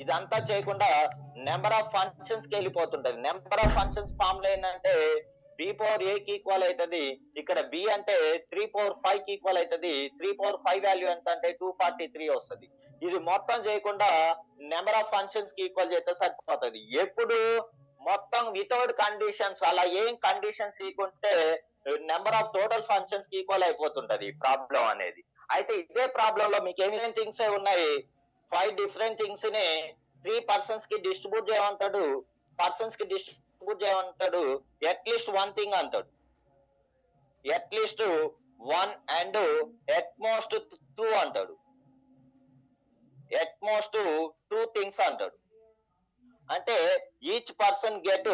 ఇదంతా చేయకుండా number of functions కి వెళ్ళిపోతుంటది. నెంబర్ ఆఫ్ ఫంక్షన్స్ ఫామ్ లో ఏంటంటే బి పవర్ ఏ కి ఈక్వల్ అవుతుంది. ఇక్కడ బి అంటే 3/5 కి ఈక్వల్ అవుతుంది. 3/5 వాల్యూ ఎంత అంటే 243 వస్తుంది. ఇది మొత్తం చేయకుండా నెంబర్ ఆఫ్ ఫంక్షన్స్ కి ఈక్వల్ చేస్తే సరిపోతుంది. ఎప్పుడు మొత్తం వితౌట్ కండిషన్స్, అలా ఏం కండిషన్స్ ఇకుంటే నెంబర్ ఆఫ్ టోటల్ ఫంక్షన్స్ కి ఈక్వల్ అయిపోతుంటది ప్రాబ్లం అనేది. అయితే ఇదే ప్రాబ్లం లో మీకు ఏమేమి థింగ్స్ ఉన్నాయి, 5 డిఫరెంట్ థింగ్స్ ని 3 పర్సన్స్ కి డిస్ట్రిబ్యూట్ చేయమంటాడు. పర్సన్స్ కి డిస్ట్రిబ్యూట్ చేయమంటాడు. అట్లీస్ట్ 1 థింగ్ అంటాడు. అట్లీస్ట్ 1 అండ్ అట్మోస్ట్ 2 అంటాడు. అట్మోస్ట్ 2 థింగ్స్ అంటాడు. అంటే each person get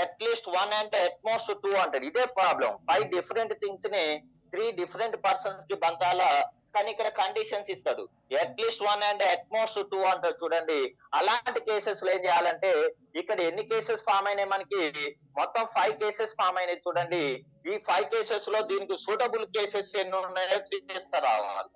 at least 1 and utmost 2 అంటాడు. ఇదే ప్రాబ్లం. 5 డిఫరెంట్ థింగ్స్ ని 3 డిఫరెంట్ పర్సన్స్ కి పంచాలా, కానీ ఇక్కడ కండిషన్స్ ఇస్తాడు. అట్లీస్ట్ 1 అండ్ అట్మోస్ట్ 2 అంటాడు. చూడండి, అలాంటి కేసెస్ లో ఏం చేయాలంటే ఇక్కడ ఎన్ని కేసెస్ ఫామ్ అయినాయి మనకి, మొత్తం 5 కేసెస్ ఫామ్ అయినాయి. చూడండి, ఈ 5 కేసెస్ లో దీనికి సూటబుల్ కేసెస్ ఎన్ని ఉన్నాయో రావాలి.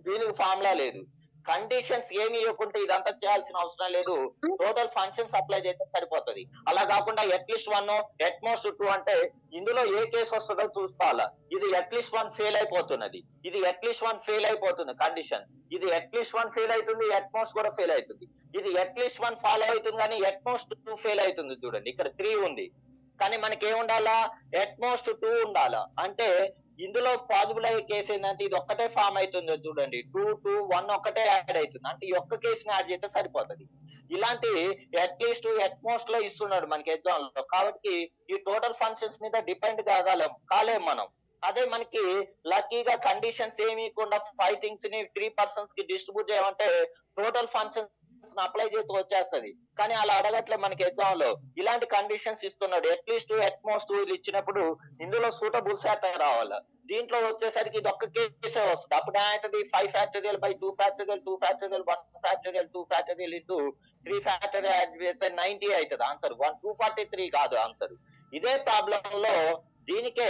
దీనికి ఫార్ములా లేదు. కండిషన్స్ ఏమి ఇవ్వకుంటే ఇదంతా చేయాల్సిన అవసరం లేదు. టోటల్ ఫంక్షన్స్ అప్లై చేస్తే సరిపోతుంది. అలా కాకుండా అట్లీస్ట్ 1 అట్మోస్ట్ 2 అంటే ఇందులో ఏ కేసు వస్తుందో చూసుకోవాలా. ఇది అట్లీస్ట్ 1 ఫెయిల్ అయిపోతున్నది, ఇది అట్లీస్ట్ 1 ఫెయిల్ అయిపోతుంది కండిషన్. ఇది అట్లీస్ట్ 1 ఫెయిల్ అవుతుంది, అట్మోస్ట్ కూడా ఫెయిల్ అవుతుంది. ఇది అట్లీస్ట్ 1 ఫాలో అవుతుంది కానీ అట్మోస్ట్ 2 ఫెయిల్ అవుతుంది. చూడండి, ఇక్కడ 3 ఉంది కానీ మనకి ఏముండాలా, అట్మోస్ట్ 2 ఉండాలా. అంటే ఇందులో పాజిబుల్ అయ్యే కేసు ఏంటంటే ఇది ఒక్కటే ఫామ్ అవుతుంది. చూడండి, 2 2 1 ఒక్కటే యాడ్ అవుతుంది. అంటే ఈ ఒక్క కేసుని యాడ్ చేస్తే సరిపోతుంది. ఇలాంటి అట్లీస్ట్ అట్మోస్ట్ లో ఇస్తున్నాడు మనకి ఎగ్జామ్ లో. కాబట్టి ఈ టోటల్ ఫంక్షన్స్ మీద డిపెండ్ కాలేం మనం. అదే మనకి లక్కీగా కండిషన్స్ ఏమి ఇవ్వకుండా 5 థింగ్స్ ని 3 పర్సన్స్ కి డిస్ట్రిబ్యూట్ చేయమంటే టోటల్ ఫంక్షన్స్ అప్లై చేసి వచ్చేస్తుంది. కానీ అలా అడగట్లే మనకి ఎగ్జామ్ లో. ఇలాంటి కండిషన్స్ ఇస్తున్నాడు. అట్లీస్ట్ అట్మోస్ట్ ఇది ఇచ్చినప్పుడు ఇందులో సూటబుల్ సెట్ రావాలి. దీంట్లో వచ్చేసరికి ఇది ఒక్క కేసే వస్తుంది. అప్పుడు ఏమవుతుంది, 5 factorial by 2 factorial 2 factorial 1 factorial 2 factorial into 3 factorial add చేస్తే 90 అవుతుంది ఆన్సర్. 243 కాదు ఆన్సర్. ఇదే ప్రాబ్లం లో దీనికే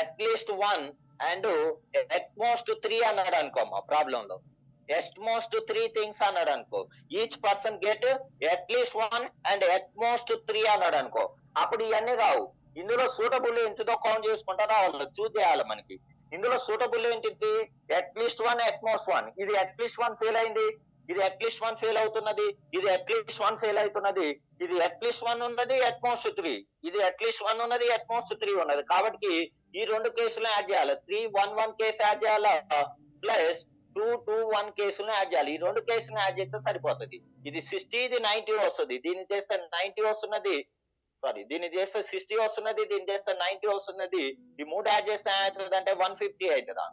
అట్లీస్ట్ 1 అండ్ అట్మోస్ట్ 3 అన్నాడు అనుకో మా ప్రాబ్లం లో. అట్మోస్ట్ 3 థింగ్స్ అన్నాడు అనుకో, each person get at least 1 and utmost 3 అన్నాడు అనుకో, అప్పుడు ఇవన్నీ రావు. ఇందులో సూటబుల్ ఏంటిదో కౌంట్ చేసుకుంటా రావాలి, చూస్ చేయాలి మనకి. ఇందులో సూటబుల్ ఏంటిది, అట్లీస్ట్ 1 అట్మోస్ట్ 1. ఇది అట్లీస్ట్ 1 ఫెయిల్ అయింది, ఇది అట్లీస్ట్ 1 ఫెయిల్ అవుతున్నది, ఇది అట్లీస్ట్ 1 ఫెయిల్ అవుతున్నది, ఇది అట్లీస్ట్ 1 ఉన్నది, అట్మోస్ట్ 3, ఇది అట్లీస్ట్ 1 ఉన్నది, అట్మోస్ట్ 3 ఉన్నది. కాబట్టి ఈ 2 కేసులను యాడ్ చేయాలి. 3 1 1 కేసు యాడ్ చేయాలా, ప్లస్ 2 2 1 కేసులను యాడ్ చేయాలి. ఈ 2 కేసులను యాడ్ చేస్తే సరిపోతుంది. ఇది 60, ఇది 90 వస్తుంది. దీన్ని చేస్తే 90 వస్తున్నది, సారీ దీన్ని చేస్తే 60 వస్తున్నది, దీన్ని చేస్తే 90 వస్తున్నది. ఈ 3 యాడ్ చేస్తే ఏమవుతుంది అంటే 150 అవుతుందా.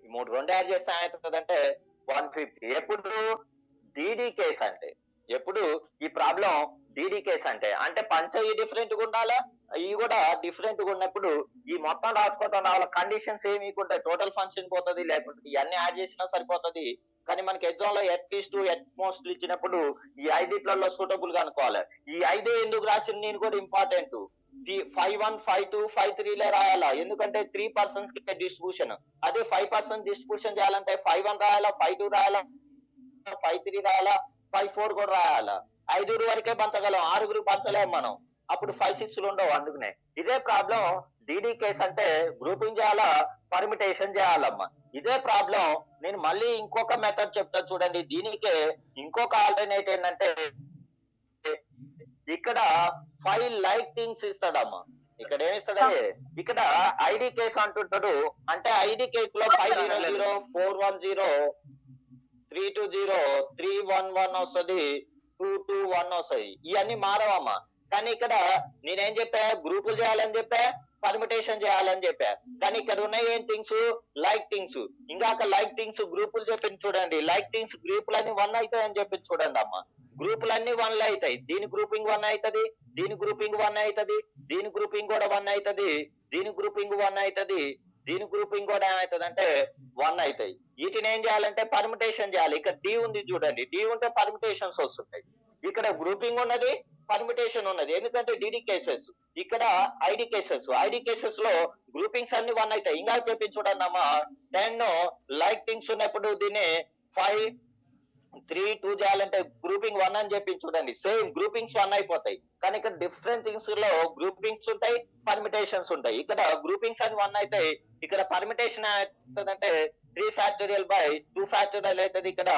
ఈ 2 యాడ్ చేస్తే ఏమవుతుంది అంటే 150. ఎప్పుడు డిడి కేస్ అంటే, ఎప్పుడు ఈ ప్రాబ్లం డిడి కేస్ అంటే పంచయి డిఫరెంట్ గా ఉండాలా, ఇవి కూడా డిఫరెంట్ గా ఉన్నప్పుడు ఈ మొత్తం రాసుకోవటం రావాలి. కండిషన్స్ ఏమి ఉంటాయి, టోటల్ ఫంక్షన్ పోతుంది, లేకపోతే ఇవన్నీ యాడ్ చేసినా సరిపోతుంది. కానీ మనకి ఎగ్జామ్ లో అట్లీస్ట్ అట్మోస్ట్ ఇచ్చినప్పుడు ఈ 5 సూటబుల్ గా అనుకోవాలి. ఈ 5 ఎందుకు రాసిన నేను కూడా ఇంపార్టెంట్. 5-1 5-2 5-3 రాయాలా, ఎందుకంటే 3 పర్సన్స్ కి డిస్ట్రిబ్యూషన్. అదే 5 పర్సన్స్ డిస్ట్రిబ్యూషన్ చేయాలంటే 5-1 రాయాలా, 5-2 రాయాలా, 5-3 రాయాలా, 5-4 కూడా రాయాలా. 5 వరకే పంచగలం, 6 పంచలేము మనం. అప్పుడు 5-6 ఉండవు. అందుకనే ఇదే ప్రాబ్లం డిడి కేస్ అంటే గ్రూపింగ్ చేయాలా, పర్మిటేషన్ చేయాలమ్మా. ఇదే ప్రాబ్లం నేను మళ్ళీ ఇంకొక మెథడ్ చెప్తా చూడండి. దీనికే ఇంకొక ఆల్టర్నేట్ ఏంటంటే ఇక్కడ 5 లైక్ థింగ్స్ ఇస్తాడమ్మా. ఇక్కడ ఏమిస్తాడే, ఇక్కడ ఐడి కేసు అంటుంటాడు. అంటే ఐడి కేసులో 500 410 320 311 వస్తుంది, 221 వస్తుంది. ఇవన్నీ మారవమ్మా. కానీ ఇక్కడ నేనేం చెప్పా, గ్రూపులు చేయాలని చెప్పా, పర్మిటేషన్ చేయాలని చెప్పా. కానీ ఇక్కడ ఉన్నాయి ఏం థింగ్స్, లైక్ థింగ్స్. ఇంకా లైక్ థింగ్స్ గ్రూపులు చెప్పింది చూడండి. లైక్ థింగ్స్ గ్రూపులన్నీ 1 అవుతాయి అని చెప్పి చూడండి అమ్మా. గ్రూపులన్నీ 1 అవుతాయి. దీని గ్రూపింగ్ 1 అవుతుంది, దీని గ్రూపింగ్ 1 అవుతుంది, దీని గ్రూపింగ్ కూడా 1 అవుతుంది, దీని గ్రూపింగ్ 1 అవుతుంది, దీని గ్రూపింగ్ కూడా ఏమవుతుంది అంటే 1 అవుతాయి. వీటిని ఏం చేయాలంటే పర్మిటేషన్ చేయాలి. ఇక్కడ డి ఉంది చూడండి, డి ఉంటే పర్మిటేషన్స్ వస్తుంటాయి. ఇక్కడ గ్రూపింగ్ ఉన్నది, పర్మిటేషన్ ఉన్నది, ఎందుకంటే డిడి కేసెస్. ఇక్కడ ఐడి కేసెస్, ఐడి కేసెస్ లో గ్రూపింగ్స్ అన్ని 1 అవుతాయి. ఇంకా చెప్పి చూడండి అమ్మా, 10 లైక్ థింగ్స్ ఉన్నప్పుడు దీన్ని 5 3 2 చేయాలంటే గ్రూపింగ్ 1 అని చెప్పి చూడండి, సేమ్ గ్రూపింగ్స్ 1 అయిపోతాయి. కానీ ఇక్కడ డిఫరెంట్ థింగ్స్ లో గ్రూపింగ్స్ ఉంటాయి, పర్మిటేషన్స్ ఉంటాయి. ఇక్కడ గ్రూపింగ్స్ అని 1 అయితే ఇక్కడ పర్మిటేషన్ అవుతుందంటే 3 ఫ్యాక్టోరియల్ బై 2 ఫ్యాక్టోరియల్ అవుతుంది. ఇక్కడ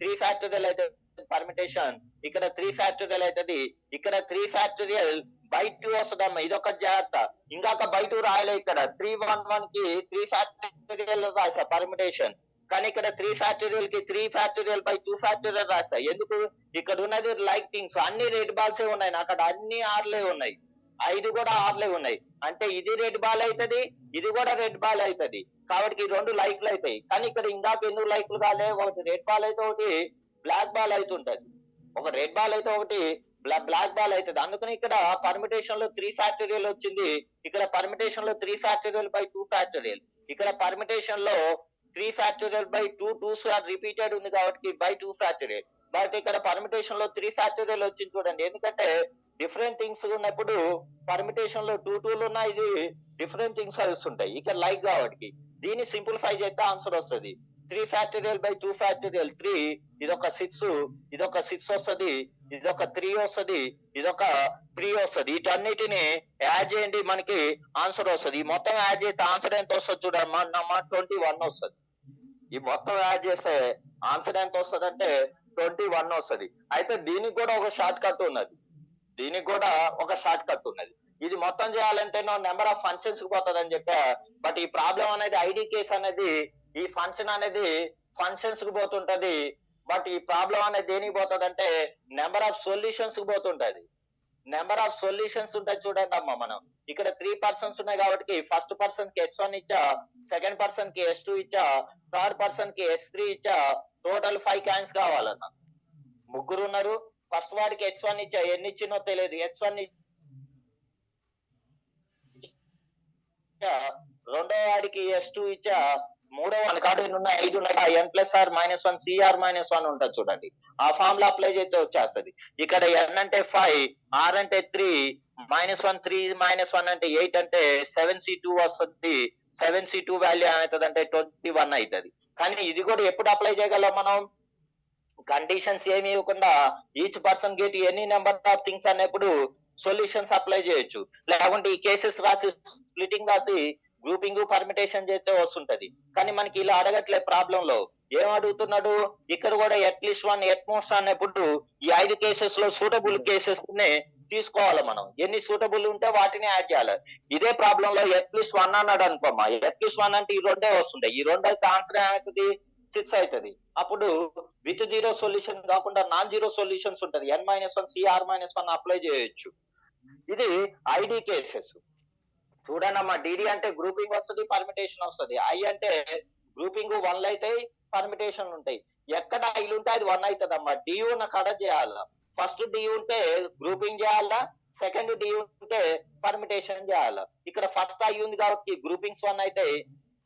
3 ఫ్యాక్టోరియల్ అయితే పర్మిటేషన్, ఇక్కడ 3 ఫ్యాక్టోరియల్ అవుతుంది. ఇక్కడ 3 ఫ్యాక్టోరియల్ బై 2 వస్తుందమ్మా, ఇదొక జాగ్రత్త. ఇంకాక బై 2 రాయలే, ఇక్కడ 311 కి 3 ఫ్యాక్టోరియల్ రాసా పర్మిటేషన్. కానీ ఇక్కడ 3 ఫ్యాక్టోరియల్ కి 3 ఫ్యాక్టోరియల్ బై 2 ఫ్యాక్టోరియల్ రాస్తాయి. ఎందుకు? ఇక్కడ ఉన్నది లైక్ థింగ్స్ అన్ని రెడ్ బాల్సే ఉన్నాయి, అక్కడ అన్ని ఆర్లే ఉన్నాయి, 5 కూడా ఆర్లే ఉన్నాయి. అంటే ఇది రెడ్ బాల్ అవుతుంది, ఇది కూడా రెడ్ బాల్ అవుతుంది. కాబట్టి 2 లైక్లు అవుతాయి. కానీ ఇక్కడ ఇందాక ఎందుకు లైక్లు కాలే? ఒకటి రెడ్ బాల్ అయితే ఒకటి బ్లాక్ బాల్ అవుతుంటది, ఒక రెడ్ బాల్ అయితే ఒకటి బ్లాక్ బాల్ అవుతుంది. అందుకని ఇక్కడ పర్మిటేషన్ లో 3 ఫ్యాక్టోరియల్ వచ్చింది, ఇక్కడ పర్మిటేషన్ లో 3 ఫ్యాక్టోరియల్ బై 2 ఫ్యాక్టోరియల్, ఇక్కడ పర్మిటేషన్ లో 3 factorial by 2 2s are repeated ఉంది కాబట్టి బై 2 ఫ్యాక్టోరియల్. బట్ ఇక్కడ పర్మిటేషన్ లో 3 ఫ్యాక్టోరియల్ వచ్చింది చూడండి. ఎందుకంటే డిఫరెంట్ థింగ్స్ ఉన్నప్పుడు పర్మిటేషన్ లో 2 2లు ఉన్నాయి, ఇది డిఫరెంట్ థింగ్స్ వస్తుంటాయి. ఇక్కడ లైక్ కాబట్టి దీన్ని సింప్లిఫై చేస్తే ఆన్సర్ వస్తుంది. 3 ఫ్యాక్టోరియల్ బై 2 ఫ్యాక్టోరియల్ 3, ఇదొక 6, ఇదొక 6 వస్తుంది, ఇదొక 3 వస్తుంది, ఇదొక 3 వస్తుంది. వీటన్నిటిని యాడ్ చేయండి, మనకి ఆన్సర్ వస్తుంది. ఈ మొత్తం యాడ్ చేస్తే ఆన్సర్ ఎంత వస్తుంది చూడమ్మా, 21 వస్తుంది. ఈ మొత్తం యాడ్ చేస్తే ఆన్సర్ ఎంత వస్తుంది అంటే 21 వస్తుంది. అయితే దీనికి కూడా ఒక షార్ట్ కట్ ఉన్నది, దీనికి కూడా ఒక షార్ట్ కట్ ఉన్నది. ఇది మొత్తం చేయాలంటే నెంబర్ ఆఫ్ ఫంక్షన్స్ కి పోతుంది అని చెప్పా. బట్ ఈ ప్రాబ్లం అనేది ఐడి కేస్ అనేది ఈ ఫంక్షన్ అనేది ఫంక్షన్స్ కి పోతుంటది. బట్ ఈ ప్రాబ్లం అనేది దేనికి పోతుంది అంటే నెంబర్ ఆఫ్ సొల్యూషన్స్ కి పోతుంటది. నెంబర్ ఆఫ్ సొల్యూషన్స్ ఉంటాయి చూడండి అమ్మా. మనం ఇక్కడ 3 పర్సన్స్ ఉన్నాయి కాబట్టి ఫస్ట్ పర్సన్ కి X1 ఇచ్చా, సెకండ్ పర్సన్ కి S2 ఇచ్చా, థర్డ్ పర్సన్ కి S3 ఇచ్చా. టోటల్ 5 క్యాన్స్ కావాలన్నా. ముగ్గురు ఉన్నారు, ఫస్ట్ వాడికి X1 ఇచ్చా, ఎన్ని ఇచ్చినో తెలియదు, X1 ఇచ్చా, రెండో వాడికి S2 ఇచ్చా, మూడో వాడి కాదు 5 ఉన్నాయి, n+r-1 cr-1 ఉంటుంది చూడండి. ఆ ఫార్ములా అప్లై చేస్తే వచ్చేస్తుంది. ఇక్కడ n అంటే 5, r అంటే 3, -1 3 -1 అంటే 8 అంటే 7c2 వస్తుంది. 7c2 వాల్యూ ఏమవుతుంది అంటే 21 అవుతుంది. కానీ ఇది కూడా ఎప్పుడు అప్లై చేయగలం మనం? కండిషన్స్ ఏమి ఇవ్వకుండా each person get any number of things అన్నప్పుడు సొల్యూషన్స్ అప్లై చేయొచ్చు. లేకుంటే ఈ కేసెస్ రాసి స్ప్లిటింగ్ రాసి గ్రూపింగ్ పర్మిటేషన్ చేస్తే వస్తుంటది. కానీ మనకి ఇలా అడగట్లే ప్రాబ్లం లో. ఏం అడుగుతున్నాడు? ఇక్కడ కూడా అట్లీస్ట్ 1 ఎట్మోస్ట్ అన్నప్పుడు ఈ 5 కేసెస్ లో సూటబుల్ కేసెస్ ని తీసుకోవాలి మనం. ఎన్ని సూటబుల్ ఉంటే వాటిని యాడ్ చేయాలి. ఇదే ప్రాబ్లం లో అట్లీస్ట్ 1 అన్నాడు అనుకోమ్మా, అట్లీస్ట్ 1 అంటే ఈ రెండే వస్తుంటాయి. ఈ రెండు అయితే ఆన్సర్ ఏమవుతుంది? 6 అవుతుంది. అప్పుడు విత్ జీరో సొల్యూషన్ కాకుండా నాన్ జీరో సొల్యూషన్స్ ఉంటది, n-1 cr-1 అప్లై చేయొచ్చు. ఇది ఐడి కేసెస్. చూడనమ్మా, డిడి అంటే గ్రూపింగ్ వస్తుంది, పర్మిటేషన్ వస్తుంది. ఐ అంటే గ్రూపింగ్ 1 అయితే పర్మిటేషన్ ఉంటాయి. ఎక్కడ ఐలు ఉంటే అది 1 అవుతుంది అమ్మా. డి ఉన్న కడ చేయాలా. ఫస్ట్ డి ఉంటే గ్రూపింగ్ చేయాలా, సెకండ్ డి ఉంటే పర్మిటేషన్ చేయాలా. ఇక్కడ ఫస్ట్ ఐ ఉంది కాబట్టి గ్రూపింగ్స్ 1 అయితే,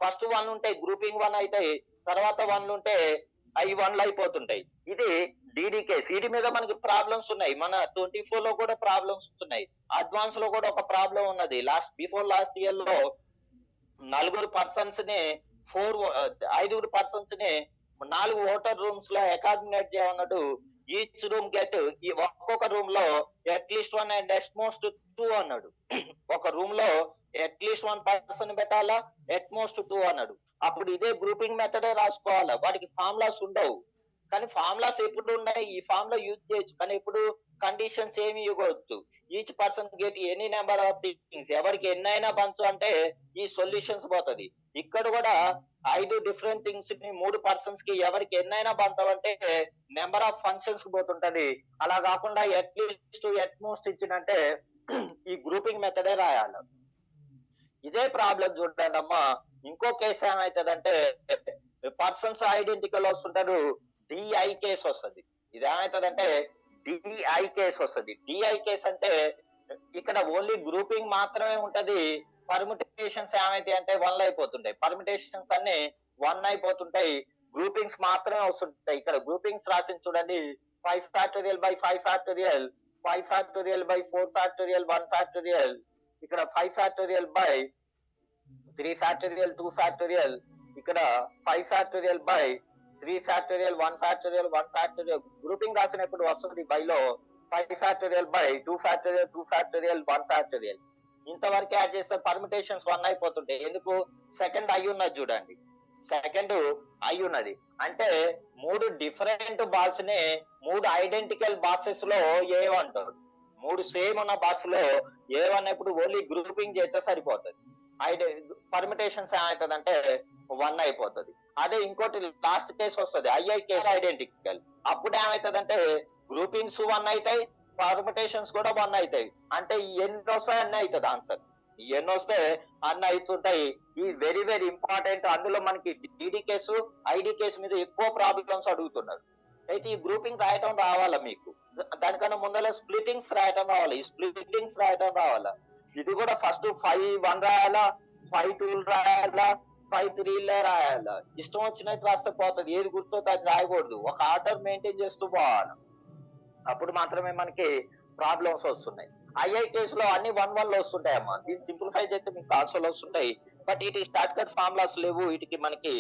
ఫస్ట్ 1 ఉంటే గ్రూపింగ్ 1 అయితే, తర్వాత 1 ఉంటే ఐ 1లు అయిపోతుంటాయి. ఇది డిడి కేసు. వీటి మీద మనకి ప్రాబ్లమ్స్ ఉన్నాయి. మన 24 లో కూడా ప్రాబ్లమ్స్ ఉన్నాయి. అడ్వాన్స్ లో కూడా ఒక ప్రాబ్లం ఉన్నది. బిఫోర్ లాస్ట్ ఇయర్ లో 4 పర్సన్స్ ని 5 పర్సన్స్ ని 4 ఓటర్ రూమ్స్ లో అకామిడేట్ చేయమన్నాడు. ఈచ్ రూమ్ గెట్, ఒక్కొక్క రూమ్ లో అట్లీస్ట్ 1 అండ్ అట్మోస్ట్ 2 అన్నాడు. ఒక రూమ్ లో అట్లీస్ట్ 1 పర్సన్ పెట్టాలా, అట్మోస్ట్ 2 అన్నాడు. అప్పుడు ఇదే గ్రూపింగ్ మెథడే రాసుకోవాలా. వాటికి ఫార్ములాస్ ఉండవు. కానీ ఫార్ములాస్ ఎప్పుడు ఉన్నాయి? ఈ ఫార్ములా యూజ్ చేయొచ్చు. కానీ ఇప్పుడు కండిషన్స్ ఏమి ఇవ్వవచ్చు. Each person get any number of things, ఎవరికి ఎన్నైనా పంచు అంటే ఈ సొల్యూషన్స్ పోతుంది. ఇక్కడ కూడా 5 డిఫరెంట్ థింగ్స్ ని 3 పర్సన్స్ కి ఎవరికి ఎన్నైనా పంచమంటే నెంబర్ ఆఫ్ ఫంక్షన్స్ కి పోతుంటది. అలా కాకుండా అట్లీస్ట్ అట్మోస్ట్ ఇచ్చినంటే ఈ గ్రూపింగ్ మెథడే రాయాలి. ఇదే ప్రాబ్లం చూడండి అమ్మా. ఇంకో కేసు ఏమవుతుందంటే పర్సన్స్ ఐడెంటికల్ వస్తుంటారు, డిఐ కేసు వస్తుంది. ఇది ఏమవుతుందంటే డిఐ కేసు వస్తుంది. డిఐ కేసు అంటే ఇక్కడ ఓన్లీ గ్రూపింగ్ మాత్రమే ఉంటది. పర్మిటేషన్స్ ఏమైతాయి అంటే 1 అయిపోతుంటాయి. పర్మిటేషన్స్ అన్ని 1 అయిపోతుంటాయి. గ్రూపింగ్స్ మాత్రమే వస్తుంటాయి. ఇక్కడ గ్రూపింగ్స్ రాసి చూడండి, 5 factorial by 5 factorial, 5 factorial by 4 factorial 1 factorial, ఇక్కడ 5 ఫ్యాక్టోరియల్ బై 3 ఫ్యాక్టోరియల్ 2 ఫ్యాక్టోరియల్, ఇక్కడ 5 factorial by 3 factorial 1 factorial 1 factorial grouping రాసినప్పుడు వస్తుంది బైలో 5 factorial by 2 factorial 2 factorial 1 factorial ఇంతవరకు యాడ్ చేస్తే పర్మిటేషన్స్ 1 అయిపోతుంటాయి. ఎందుకు? సెకండ్ అయి ఉన్నది చూడండి, సెకండ్ అయి ఉన్నది అంటే 3 డిఫరెంట్ బాల్స్ ని 3 ఐడెంటికల్ బాక్సెస్ లో ఏమంటారు. 3 సేమ్ ఉన్న బాక్స్ లో ఏమన్నప్పుడు ఓన్లీ గ్రూపింగ్ చేస్తే సరిపోతుంది. పర్మిటేషన్స్ ఏమవుతుందంటే 1 అయిపోతుంది. అదే ఇంకోటి లాస్ట్ కేసు వస్తుంది, ఐఐ కేసు ఐడెంటికల్. అప్పుడు ఏమవుతుందంటే గ్రూపింగ్స్ 1 అవుతాయి, పర్మిటేషన్స్ కూడా 1 అవుతాయి. అంటే ఎన్ని వస్తాయి అన్నీ అవుతుంది ఆన్సర్. ఎన్ని వస్తే అన్ని అవుతుంటాయి. ఈ వెరీ వెరీ ఇంపార్టెంట్. అందులో మనకి డిడి కేసు ఐడి కేసు మీద ఎక్కువ ప్రాబ్లమ్స్ అడుగుతున్నారు. అయితే ఈ గ్రూపింగ్ రాయటం రావాలా మీకు, దానికన్నా ముందర స్ప్లిటింగ్స్ రాయటం రావాలి. ఈ స్ప్లిటింగ్స్ రాయటం రావాలా. ఇది కూడా ఫస్ట్ 5-1 రాయాలా, 5-2 రాయాలా, 5-3 రాయాలా. ఇష్టం వచ్చినట్టు రాస్తే పోతుంది, ఏది గుర్తుందో అది రాయకూడదు. ఒక ఆర్డర్ మెయింటైన్ చేస్తూ పోవాలి, అప్పుడు మాత్రమే మనకి ప్రాబ్లమ్స్ వస్తున్నాయి. ఐఐ కేసులో అన్ని 1-1 లో వస్తుంటాయి అమ్మా. దీన్ని సింప్లిఫై చేస్తే మీకు ఆన్సర్లు వస్తుంటాయి. బట్ ఇటు షార్ట్ కట్ ఫార్ములాస్ లేవు వీటికి మనకి.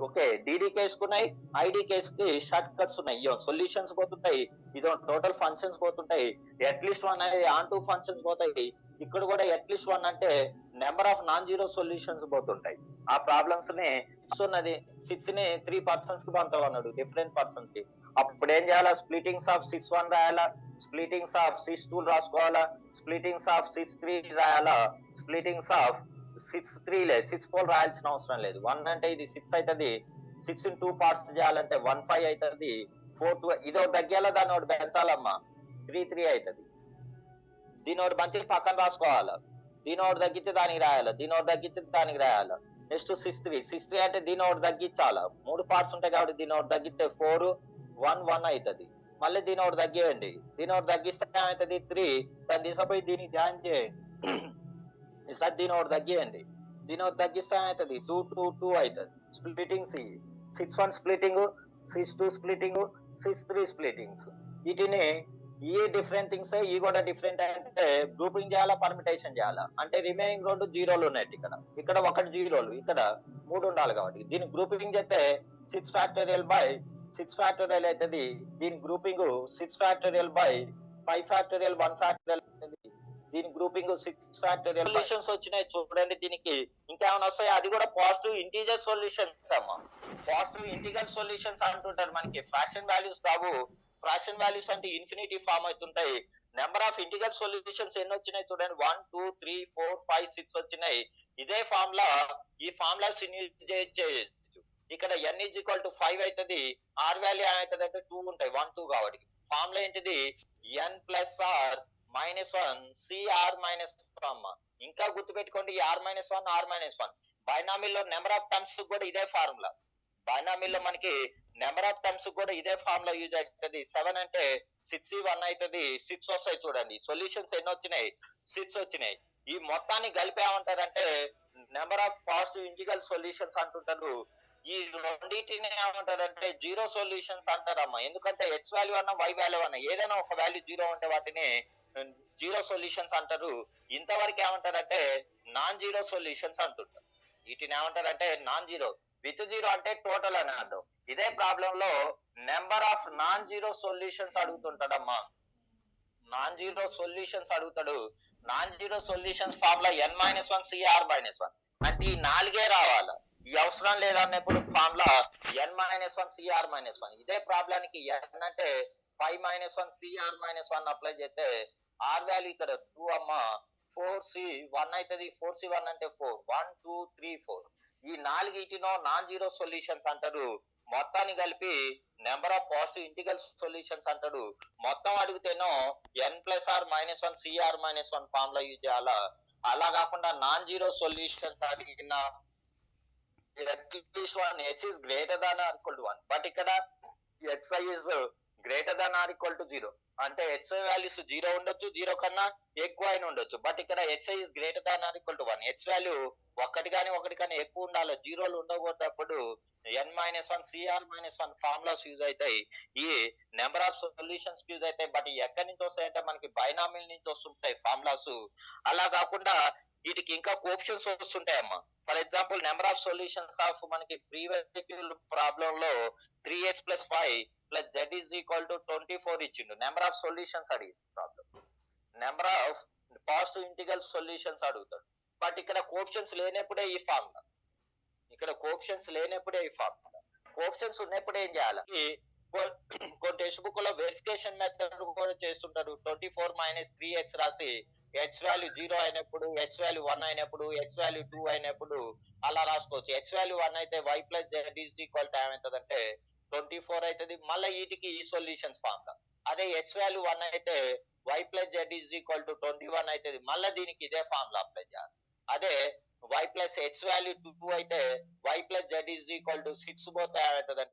ఓకే, డిడి కేసుకున్నాయి, ఐడి కేసుకి షార్ట్ కట్స్ ఉన్నాయి. ఇయో సొల్యూషన్స్ పోతుంటాయి, ఇదో టోటల్ ఫంక్షన్స్ పోతుంటాయి. అట్లీస్ట్ 1 అనేది ఆన్ టూ ఫంక్షన్స్ పోతాయి. ఇక్కడ కూడా అట్లీస్ట్ 1 అంటే number of non zero solutions పోతుంటాయి. ఆ ప్రాబ్లమ్స్ ని ఉన్నది 6 ని 3 పర్సన్స్ కి పంపమన్నాడు, డిఫరెంట్ పర్సన్స్ కి. అప్పుడు ఏం చేయాలా? స్ప్లిటింగ్స్ ఆఫ్ 6-1 రాయాలా, స్ప్లిటింగ్స్ ఆఫ్ 6-2 రాసుకోవాలా, స్ప్లిటింగ్స్ ఆఫ్ 6-3 రాయాలా, స్ప్లిటింగ్స్ ఆఫ్ 6-3 లేదు, 6-4 రాయాల్సిన అవసరం లేదు. 1 అంటే ఇది 6 అవుతుంది, 6 in 2 పార్ట్స్ చేయాలంటే 1-5 అవుతుంది, 4-2 ఇదో తగ్గాలా, దాన్ని ఒకటి పెంచాలమ్మా, 3-3 అవుతుంది. దీని ఒకటి మంచి పక్కన రాసుకోవాలా, దీని ఒకటి తగ్గితే దానికి రాయాలా, దీని ఒకటి తగ్గితే దానికి రాయాలా. నెక్స్ట్ 6-3 అంటే దీని ఒకటి తగ్గించాలా, 3 పార్ట్స్ ఉంటాయి కాబట్టి దీని ఒకటి తగ్గితే 4-1-1 అవుతుంది. మళ్ళీ దీని ఒకటి తగ్గియండి, దీని ఒకటి తగ్గిస్తే ఏమవుతుంది 3, దాన్ని తీసుకుపోయి దీనికి జాయిన్ చేయండి. ఈసారి దీని ఒకటి తగ్గియండి, దీని ఒకటి తగ్గిస్తే ఏమవుతుంది 2-2-2 అవుతుంది. స్ప్లిటింగ్స్ 6-1 స్ప్లిటింగ్, 6-2 స్ప్లిటింగ్, 6-3 స్ప్లిటింగ్స్. వీటిని ఈ డిఫరెంట్ థింగ్స్, ఈ కూడా డిఫరెంట్ అంటే గ్రూపింగ్ చేయాలా, పర్మిటేషన్ చేయాలా. అంటే రిమైనింగ్ 2 జీరోలు ఉన్నాయి, ఇక్కడ 1 జీరోలు, ఇక్కడ 3 ఉండాలి కాబట్టి దీని గ్రూపింగ్ చేస్తే 6 ఫ్యాక్టోరియల్ బై 6 ఫ్యాక్టోరియల్ అవుతుంది. దీని grouping 6 factorial by 5 factorial 1 factorial అవుతుంది. దీని గ్రూపింగ్ 6 ఫ్యాక్టోరియల్ సొల్యూషన్స్ వచ్చినాయి చూడండి. దీనికి ఇంకేమైనా వస్తాయి, అది కూడా పాజిటివ్ ఇంటీజర్ సొల్యూషన్స్ అమ్మా. పాజిటివ్ ఇంటిగ్రల్ సొల్యూషన్స్ అంటుంటారు. మనకి ఫ్రాక్షన్ వాల్యూస్ కావు. ఫ్రాక్షన్ వాల్యూస్ అంటే ఇన్ఫినిటీ ఫామ్ అవుతుంటాయి. నెంబర్ ఆఫ్ ఇంటిగ్రల్ సొల్యూషన్స్ ఎన్ని వచ్చినాయి చూడండి, 1 2 3 4 5 6 వచ్చినాయి. ఇదే ఫార్ములా, ఈ ఫార్ములాస్ చేయొచ్చు. ఇక్కడ n ఈజ్ ఈక్వల్ టు 5 అవుతుంది, ఆర్ వాల్యూ ఏమవుతుంది అంటే 2 ఉంటాయి, 1 2 కాబట్టి ఫార్ములా ఏంటిది n plus r minus 1 C R minus అమ్మ. ఇంకా గుర్తుపెట్టుకోండి, r minus 1 r minus 1 binomial లో నెంబర్ ఆఫ్ టర్మ్స్ కూడా ఇదే ఫార్ములా. బైనామిల్ లో మనకి నెంబర్ ఆఫ్ టర్మ్స్ కూడా ఇదే ఫార్ములా యూజ్ అవుతుంది. 7 అంటే 6-1 అవుతుంది, 6 వస్తాయి చూడండి. సొల్యూషన్స్ ఎన్ని వచ్చినాయి, 6 వచ్చినాయి. ఈ మొత్తాన్ని కలిపి ఏమంటారంటే number of positive integral solutions అంటుంటారు. ఈ రెండింటిని ఏమంటారంటే జీరో సొల్యూషన్స్ అంటారమ్మా. ఎందుకంటే ఎక్స్ వాల్యూ అన్న వై వాల్యూ అన్న ఏదైనా ఒక వాల్యూ జీరో ఉంటే వాటిని జీరో సొల్యూషన్స్ అంటారు. ఇంతవరకు ఏమంటారంటే నాన్ జీరో సొల్యూషన్స్ అంటుంటారు. వీటిని ఏమంటారంటే నాన్ జీరో. విత్ జీరో అంటే టోటల్ అని అర్థం. ఇదే ప్రాబ్లం లో number of non zero solutions అడుగుతుంటాడమ్మా. నాన్ జీరో సొల్యూషన్స్ అడుగుతాడు. Non zero solutions formula n-1 C R -1 అంటే ఈ 4 రావాలా. ఈ అవసరం లేదన్నప్పుడు ఫార్ములా n-1 సిఆర్ -1. ఇదే ప్రాబ్లానికి n అంటే 5-1 సిఆర్ -1 అప్లై చేస్తే ఆర్ వాల్యూ ఇక్కడ 2 అమ్మ, 4C1 అవుతుంది. 4C1 అంటే 4, 1 2 3 4. ఈ 4 నాన్ జీరో సొల్యూషన్స్ అంటారు. మొత్తాన్ని కలిపి number of positive integral solutions అంటాడు. మొత్తం అడిగితేనో n plus r -1 C R -1 formula use చేయాలా. అలా కాకుండా నాన్ జీరో సొల్యూషన్స్ అడిగిన h is greater than or equal to 1. But ఇక్కడ xi is greater than or equal to 0 అంటే xi వాల్యూస్ 0 ఉండొచ్చు, 0 కన్నా ఎక్కువ అయినా ఉండొచ్చు. బట్ ఇక్కడ xi is greater than or equal to 1. h value 1 కానీ ఎక్కువ ఉండాలి, జీరోలు ఉండకూడదప్పుడు n-1 సిఆర్ -1 ఫార్ములాస్ యూజ్ అవుతాయి. ఈ నెంబర్ ఆఫ్ సొల్యూషన్స్ యూజ్ అవుతాయి. బట్ ఎక్కడి నుంచి వస్తాయంటే మనకి బైనామిల్ నుంచి వస్తుంటాయి ఫార్ములాస్. అలా కాకుండా వీటికి ఇంకా కోప్షన్స్ వస్తుంటాయమ్మా. For example number of solutions of మనకి ప్రీ వెహికల్ ప్రాబ్లం లో 3x + 5 + z = 24 ఇచ్చిండు. నెంబర్ ఆఫ్ సొల్యూషన్స్ అడిగి problem. Number of positive integral solutions అడుగుతాడు. బట్ ఇక్కడ కోప్షన్స్ లేనప్పుడే ఈ ఫార్ములా. ఇక్కడ కోప్షన్స్ లేనప్పుడే ఈ ఫార్ములా. కోప్షన్స్ ఉన్నప్పుడు ఏం చేయాలి? కొన్ని టెక్స్ట్ బుక్ లో వెరిఫికేషన్ మెథడ్ కూడా చేస్తుంటారు. 24 - 3x రాసి x వాల్యూ 0 అయినప్పుడు, x వాల్యూ 1 అయినప్పుడు, x వాల్యూ 2 అయినప్పుడు అలా రాసుకోవచ్చు. x వాల్యూ 1 అయితే y + z ఏమవుతుందంటే 24 అవుతుంది. మళ్ళీ వీటికి ఈ సొల్యూషన్స్ ఫార్ములా. అదే x వాల్యూ 1 అయితే y + z 21 అవుతుంది. మళ్ళీ దీనికి ఇదే ఫార్ములా అప్లై చేయాలి. అదే y + x వాల్యూ 2 అయితే y + z 6 పోతే ఏమవుతుందంటే